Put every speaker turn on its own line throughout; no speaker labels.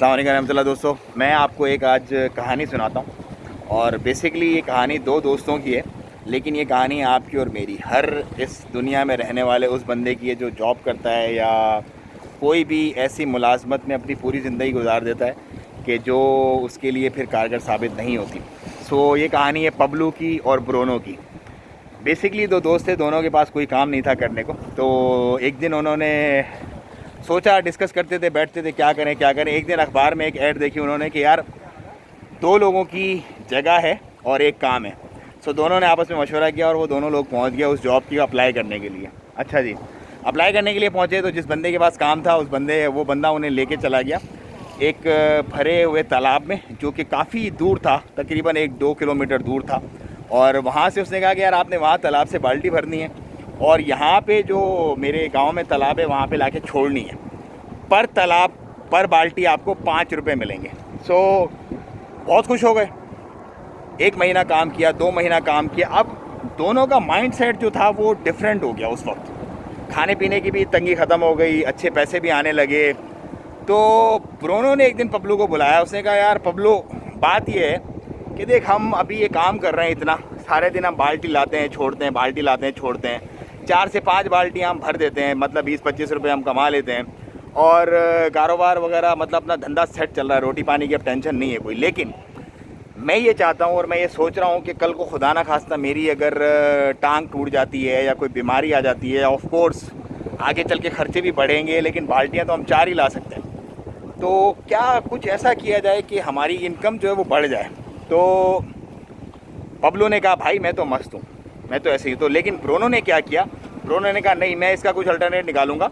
अस्सलाम वालेकुम रहमतुल्लाह। दोस्तों, मैं आपको एक आज कहानी सुनाता हूँ और बेसिकली ये कहानी दो दोस्तों की है, लेकिन ये कहानी आपकी और मेरी, हर इस दुनिया में रहने वाले उस बंदे की है जो जॉब करता है या कोई भी ऐसी मुलाजमत में अपनी पूरी ज़िंदगी गुजार देता है कि जो उसके लिए फिर कारगर साबित नहीं होती। सो ये कहानी है पबलू की और ब्रोनो की। बेसिकली दो दोस्त थे, दोनों के पास कोई काम नहीं था करने को, तो एक दिन उन्होंने सोचा, डिस्कस करते थे, बैठते थे क्या करें क्या करें। एक दिन अखबार में एक ऐड देखी उन्होंने कि यार दो लोगों की जगह है और एक काम है। सो दोनों ने आपस में मशवरा किया और वो दोनों लोग पहुंच गए उस जॉब की अप्लाई करने के लिए। अच्छा जी, अप्लाई करने के लिए पहुंचे तो जिस बंदे के पास काम था वो बंदा उन्हें लेके चला गया एक भरे हुए तालाब में, जो कि काफ़ी दूर था, तकरीबन 1-2 किलोमीटर दूर था। और वहाँ से उसने कहा कि यार आपने वहाँ तालाब से बाल्टी भरनी है और यहाँ पे जो मेरे गांव में तालाब है वहाँ पे लाके छोड़नी है। पर तालाब पर बाल्टी आपको 5 रुपये मिलेंगे। सो बहुत खुश हो गए। 1 महीना काम किया, 2 महीना काम किया। अब दोनों का माइंड सेट जो था वो डिफरेंट हो गया। उस वक्त खाने पीने की भी तंगी ख़त्म हो गई, अच्छे पैसे भी आने लगे। तो ब्रोनो ने एक दिन पबलू को बुलाया। उसने कहा यार पबलू, बात ये है कि देख, हम अभी ये काम कर रहे हैं, इतना सारे दिन हम बाल्टी लाते हैं छोड़ते हैं, बाल्टी लाते हैं छोड़ते हैं, 4 से 5 बाल्टियाँ हम भर देते हैं, मतलब 20-25 रुपये हम कमा लेते हैं और कारोबार वगैरह, मतलब अपना धंधा सेट चल रहा है, रोटी पानी की अब टेंशन नहीं है कोई। लेकिन मैं ये चाहता हूँ और मैं ये सोच रहा हूँ कि कल को खुदा ना खास्ता मेरी अगर टांग टूट जाती है या कोई बीमारी आ जाती है, ऑफ कोर्स आगे चल के खर्चे भी बढ़ेंगे, लेकिन बाल्टियाँ तो हम 4 ही ला सकते हैं। तो क्या कुछ ऐसा किया जाए कि हमारी इनकम जो है वो बढ़ जाए। तो पबलू ने कहा भाई मैं तो मस्त हूँ, मैं तो ऐसे ही। तो लेकिन ब्रोनो ने क्या किया, ब्रोनो ने कहा नहीं, मैं इसका कुछ अल्टरनेट निकालूंगा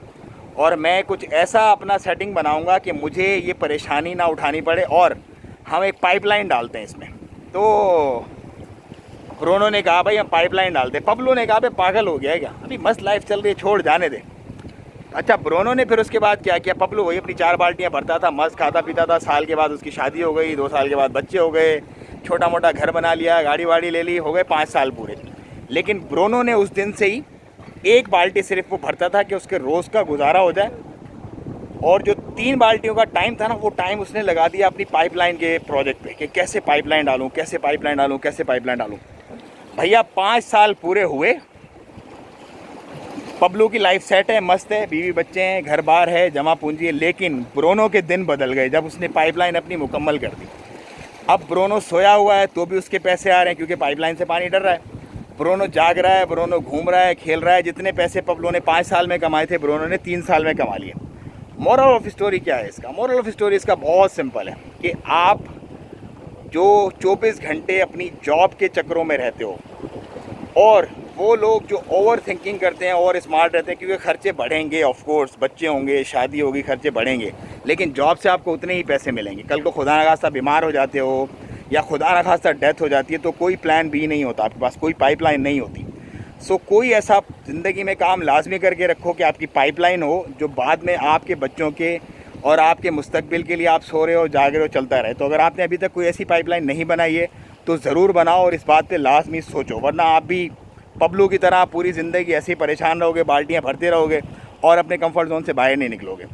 और मैं कुछ ऐसा अपना सेटिंग बनाऊंगा कि मुझे ये परेशानी ना उठानी पड़े और हम एक पाइपलाइन डालते हैं इसमें। तो ब्रोनो ने कहा भाई हम पाइपलाइन डालते हैं। पबलू ने कहा भाई पागल हो गया है क्या, अभी मस्त लाइफ चल रही है, छोड़ जाने दे। अच्छा, ब्रोनो ने फिर उसके बाद क्या किया, पबलू वही अपनी 4 बाल्टियाँ भरता था, मस्त खाता पीता था। साल के बाद उसकी शादी हो गई, 2 साल के बाद बच्चे हो गए, छोटा मोटा घर बना लिया, गाड़ी वाड़ी ले ली, हो गए 5 साल पूरे। लेकिन ब्रोनो ने उस दिन से ही 1 बाल्टी सिर्फ वो भरता था कि उसके रोज़ का गुजारा हो जाए, और जो 3 बाल्टियों का टाइम था ना, वो टाइम उसने लगा दिया अपनी पाइपलाइन के प्रोजेक्ट पे कि कैसे पाइपलाइन डालूँ, कैसे पाइपलाइन डालूँ, कैसे पाइपलाइन डालूँ। भैया 5 साल पूरे हुए, पबलू की लाइफ सेट है, मस्त है, बीवी बच्चे हैं, घर बार है, जमा पूंजी है। लेकिन ब्रोनो के दिन बदल गए जब उसने पाइपलाइन अपनी मुकम्मल कर दी। अब ब्रोनो सोया हुआ है तो भी उसके पैसे आ रहे हैं क्योंकि पाइपलाइन से पानी डर रहा है। ब्रोनो जाग रहा है, ब्रोनो घूम रहा है, खेल रहा है। जितने पैसे पबलू ने 5 साल में कमाए थे, ब्रोनो ने 3 साल में कमा लिए। मोरल ऑफ स्टोरी क्या है इसका? मोरल ऑफ स्टोरी इसका बहुत सिंपल है कि आप जो 24 घंटे अपनी जॉब के चक्करों में रहते हो और वो लोग जो ओवर थिंकिंग करते हैं और स्मार्ट रहते हैं, क्योंकि खर्चे बढ़ेंगे, ऑफ कोर्स बच्चे होंगे, शादी होगी, खर्चे बढ़ेंगे, लेकिन जॉब से आपको उतने ही पैसे मिलेंगे। कल को खुदा न खास्ता बीमार हो जाते हो या खुदा न खास्ता डेथ हो जाती है तो कोई प्लान बी नहीं होता आपके पास, कोई पाइपलाइन नहीं होती। सो कोई ऐसा ज़िंदगी में काम लाजमी करके रखो कि आपकी पाइपलाइन हो, जो बाद में आपके बच्चों के और आपके मुस्तकबिल के लिए आप सो रहे हो, जाग रहे हो, चलता रहे। तो अगर आपने अभी तक कोई ऐसी पाइपलाइन नहीं बनाई है तो ज़रूर बनाओ और इस बात पे लाजमी सोचो, वरना आप भी पबलू की तरह पूरी ज़िंदगी ऐसे ही परेशान रहोगे, बाल्टियाँ भरते रहोगे और अपने कंफर्ट जोन से बाहर नहीं निकलोगे।